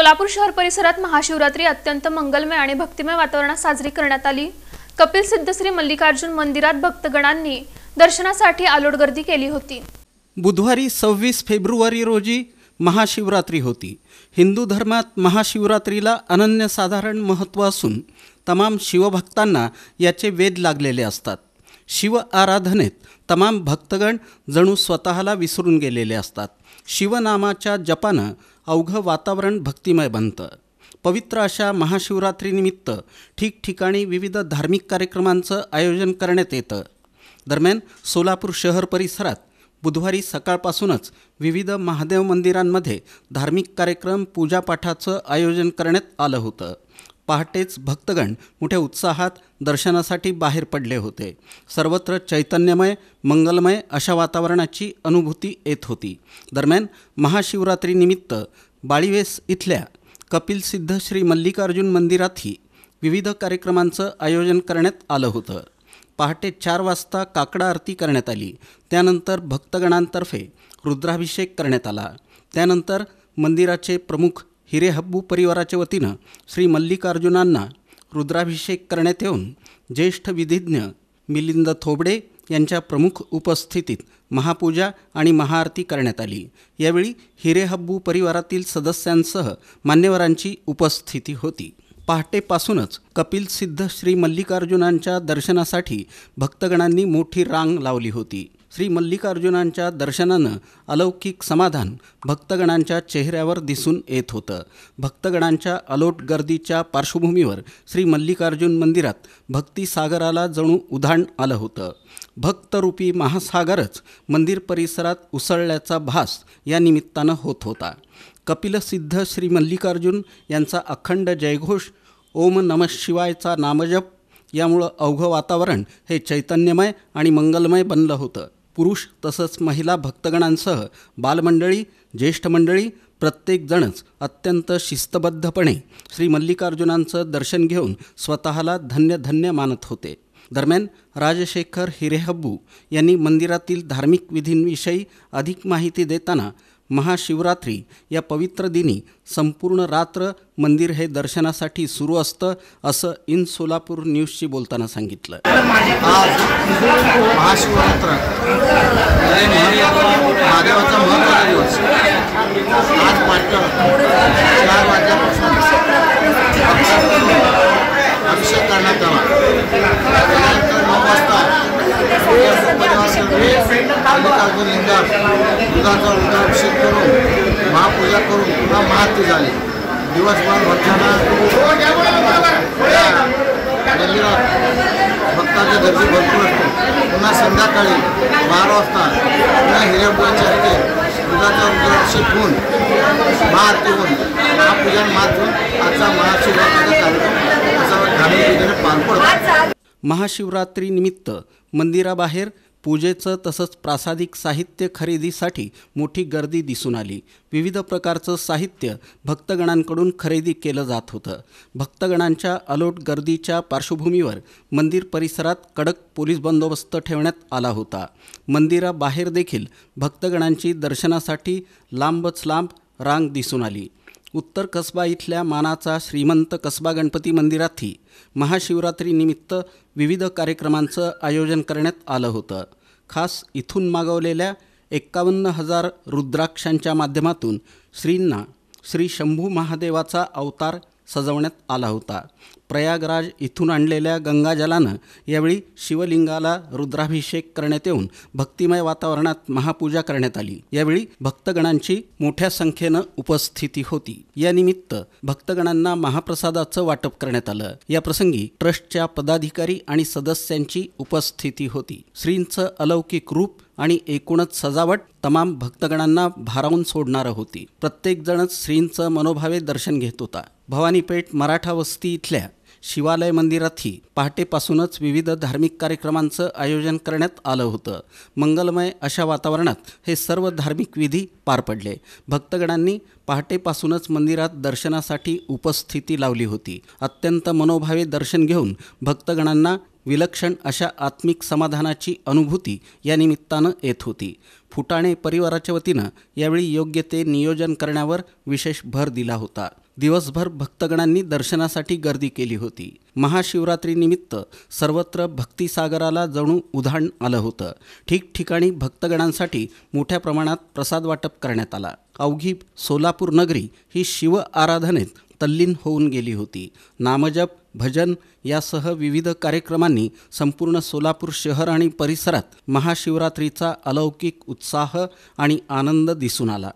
सोलापूर शहर परिसरात महाशिवरात्री अत्यंत मंगलमय आणि भक्तिमय वातावरणात साजरी करण्यात आली। कपिल सिद्ध श्री मल्लिकार्जुन मंदिरात भक्तगणांनी दर्शनासाठी आलोट गर्दी केली होती। बुधवारी 26 फेब्रुवारी रोजी महाशिवरात्री होती। हिंदू धर्मात महाशिवरात्रीला अनन्यसाधारण महत्त्व असून तमाम शिवभक्तांना याचे वेध लागलेले असतात। शिव आराधनेत तमाम भक्तगण जणू स्वतःला विसरून गेलेले असतात। शिवनामाच्या जपानं अवघं वातावरण भक्तिमय बनतं। पवित्र अशा महाशिवरात्रीनिमित्त ठिकठिकाणी विविध धार्मिक कार्यक्रमांचं आयोजन करण्यात येतं। दरम्यान सोलापूर शहर परिसरात बुधवारी सकाळपासूनच विविध महादेव मंदिरांमध्ये धार्मिक कार्यक्रम पूजापाठाचं आयोजन करण्यात आलं होतं। पहाटेच भक्तगण मोठ्या उत्साहात दर्शनासाठी बाहेर पडले होते। सर्वत्र चैतन्यमय मंगलमय अशा वातावरणाची अनुभूती येत होती। दरम्यान महाशिवरात्रीनिमित्त बाळीवेस इथल्या कपिल सिद्ध श्री मल्लिकार्जुन मंदिरातही विविध कार्यक्रमांचं आयोजन करण्यात आलं होतं। पहाटे 4 वाजता काकडा आरती करण्यात आली। त्यानंतर भक्तगणांतर्फे रुद्राभिषेक करण्यात आला। त्यानंतर मंदिराचे प्रमुख हिरेहब्बू परिवाराच्या वतीनं श्री मल्लिकार्जुनांना रुद्राभिषेक करण्यात येऊन ज्येष्ठ विधिज्ञ मिलिंद थोबडे यांच्या प्रमुख उपस्थितीत महापूजा आणि महाआरती करण्यात आली। यावेळी हिरेहब्बू परिवारातील सदस्यांसह मान्यवरांची उपस्थिती होती। पहाटेपासूनच कपिल सिद्ध श्री मल्लिकार्जुनांच्या दर्शनासाठी भक्तगणांनी मोठी रांग लावली होती। श्री मल्लिकार्जुनांच्या दर्शनानं अलौकिक समाधान भक्तगणांच्या चेहऱ्यावर दिसून येत होतं। भक्तगणांच्या अलोट गर्दीच्या पार्श्वभूमीवर श्री मल्लिकार्जुन मंदिरात भक्तिसागराला जणू उधाण आलं होतं। भक्तरूपी महासागरच मंदिर परिसरात उसळल्याचा भास या निमित्तानं होत होता। कपिलसिद्ध श्री मल्लिकार्जुन यांचा अखंड जयघोष ओम नमः शिवायचा नामजप यामुळं अवघं वातावरण हे चैतन्यमय आणि मंगलमय बनलं होतं। पुरुष तसंच महिला भक्तगणांसह बालमंडळी ज्येष्ठ मंडळी प्रत्येकजणच अत्यंत शिस्तबद्धपणे श्री मल्लिकार्जुनांचं दर्शन घेऊन स्वतःला धन्य धन्य मानत होते। दरम्यान राजशेखर हिरेहब्बू यांनी मंदिरातील धार्मिक विधींविषयी अधिक माहिती देताना महाशिवरात्री या पवित्र दिनी संपूर्ण रात्र मंदिर हे दर्शनासाठी सुरू असतं असं इन सोलापूर न्यूजशी बोलताना सांगितलं। आज महाशिवरात्र महादेवाचा महत्त्वाचा दिवस। आज पहाटे 4 वाजल्यापासून अभिषेक करण्यात आला। त्यानंतर 9 वाजता मल्लिकार्जुन लिंगात दुधाचा रुद्राभिषेक करून महापूजा करून पुन्हा महाआरती झाली। दिवसभर भक्तांना मंदिरात भक्तांची गर्दी भरपूर असते। पुन्हा संध्याकाळी 12 वाजता पुन्हा हिरेहब्बूंच्या इथे दुधाचा रुद्राभिषेक होऊन महाआरती होऊन महापूजा महातून आजचा महाशिवरात्रीचा कार्यक्रम असा धार्मिक रीतीने पार पडतो। महाशिवरात्रीनिमित्त मंदिराबाहेर पूजेचं तसंच प्रासादिक साहित्य खरेदीसाठी मोठी गर्दी दिसून आली। विविध प्रकारचं साहित्य भक्तगणांकडून खरेदी केलं जात होतं। भक्तगणांच्या अलोट गर्दीच्या पार्श्वभूमीवर मंदिर परिसरात कडक पोलीस बंदोबस्त ठेवण्यात आला होता। मंदिराबाहेर देखील भक्तगणांची दर्शनासाठी लांबच लांब रांग दिसून आली। उत्तर कसबा इथल्या मानाचा श्रीमंत कसबा गणपती मंदिरातही महाशिवरात्रीनिमित्त विविध कार्यक्रमांचं आयोजन करण्यात आलं होतं। खास इथून मागवलेल्या 51,000 रुद्राक्षांच्या माध्यमातून श्रींना श्री शंभू महादेवाचा अवतार सजवण्यात आला होता। प्रयागराज इथून आणलेल्या गंगाजलानं यावेळी शिवलिंगाला रुद्राभिषेक करण्यात येऊन भक्तिमय वातावरणात महापूजा करण्यात आली। यावेळी भक्तगणांची मोठ्या संख्येनं उपस्थिती होती। या निमित्त भक्तगणांना महाप्रसादाचं वाटप करण्यात आलं। या प्रसंगी ट्रस्टच्या पदाधिकारी आणि सदस्यांची उपस्थिती होती। श्रींचं अलौकिक रूप आणि एकूणच सजावट तमाम भक्तगणांना भारावून सोडणारं होती। प्रत्येकजणच श्रींचं मनोभावे दर्शन घेत होता। भवानीपेठ मराठा वस्ती इथल्या शिवालय मंदिरातही पहाटेपासूनच विविध धार्मिक कार्यक्रमांचं आयोजन करण्यात आलं होतं। मंगलमय अशा वातावरणात हे सर्व धार्मिक विधी पार पडले। भक्तगणांनी पहाटेपासूनच मंदिरात दर्शनासाठी उपस्थिती लावली होती। अत्यंत मनोभावे दर्शन घेऊन भक्तगणांना विलक्षण अशा आत्मिक समाधानाची अनुभूती या निमित्तानं येत होती। फुटाणे परिवाराच्या वतीनं यावेळी योग्य ते नियोजन करण्यावर विशेष भर दिला होता. दिवसभर भक्तगणांनी दर्शनासाठी गर्दी केली होती. महाशिवरात्रीनिमित्त सर्वत्र भक्तिसागराला जणू उधाण आलं होतं. ठिकठिकाणी भक्तगणांसाठी मोठ्या प्रमाणात प्रसाद वाटप करण्यात आला. अवघी सोलापूर नगरी ही शिव आराधनेत तल्लीन होऊन गेली होती. नामजप, भजन यासह विविध कार्यक्रमांनी संपूर्ण सोलापूर शहर आणि परिसरात महाशिवरात्रीचा अलौकिक उत्साह आणि आनंद दिसून आला.